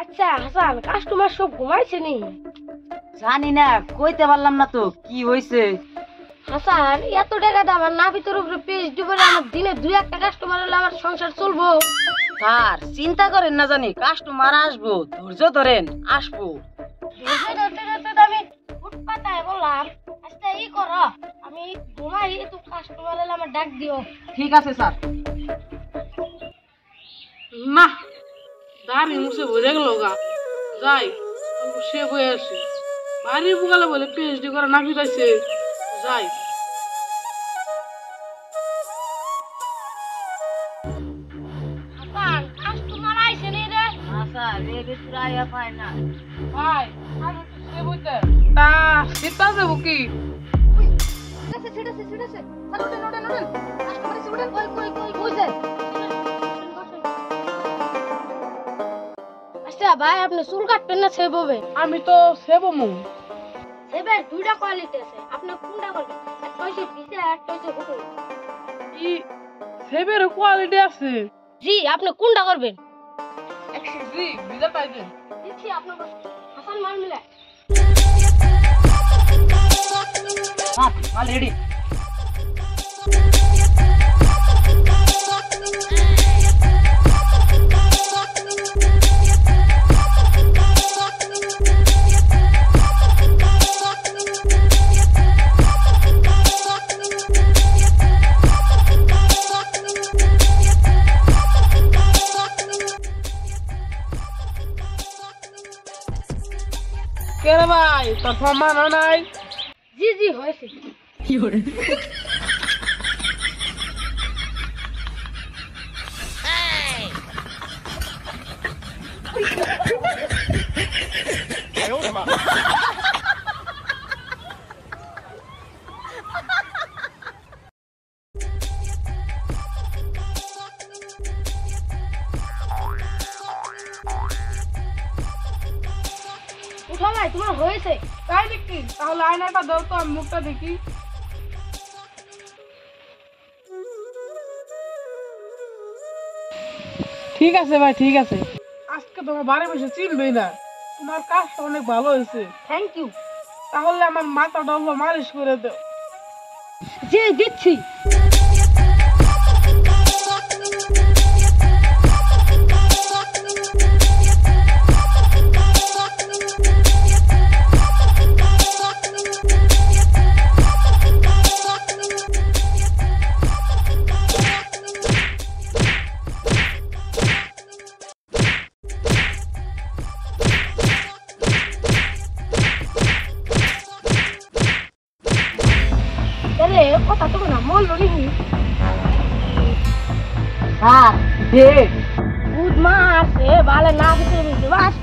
আচ্ছা হাসান, কাস্টমার সব ঘুমাইছে নি? জানি না, কইতে পারলাম না তো কি হইছে। হাসান, এত টাকা দাম আর না ভিতর উপরে পিএইচডি করে আমার দিনে 2-1টা কাস্টমার হলে আমার সংসার চলবো? স্যার চিন্তা করেন না, জানি কাস্টমার আসবো, ধৈর্য ধরেন, আসবো। আমি ফুটপাতায় বললাম আচ্ছা ই করো, আমি ঘুমাই, তো কাস্টমার হলে আমার ডাক দিও। ঠিক আছে স্যার। না, দাঁড়ি মুছে বোঝা গেল গা, যাই সে বয়ে আসি। বাড়ির বুকালে বলে পিএইচডি করে না ফিরাইছে, যাই। হাসান, কাস্টমার আইছে নি রে? স্যার রেগে চুরাইয়া পায় না। ভাই সে বইতে তা শীতা যাবো কি? আচ্ছা ভাই, আপনি চুল কাটবেন না সেভ হবে? আমি তো সেবো মু। সেভের 2টা কোয়ালিটি আছে, আপনি কোনটা করবেন? একটা হচ্ছে ভিজা, একটা হচ্ছে হুকুম। ই সেবের কোয়ালিটি আছে? জি, আপনি কোনটা করবেন? জি বিজা পাইছেন। দিচ্ছি আপনার হাসান মাল মিলে। মাল রেডি। কে রে ভাই, তোর সম্মান নাই? জি জি হয়েছে। উঠো ভাই, তোমার হয়েছে। তাই দেখি, তাহলে আয়নাটা দাও তো, আমি মুখটা দেখি। ঠিক আছে ভাই, ঠিক আছে। আজকে তোমার বাড়ি বসে চিনবেই না, তোমার কাজটা অনেক ভালো হয়েছে। Thank you. তাহলে আমার মাথাটা মালিশ করে দাও। জি দিচ্ছি। কথা তো না মন রইনি। স্যার গুড মা আছে, ভালো না দিতে বাস।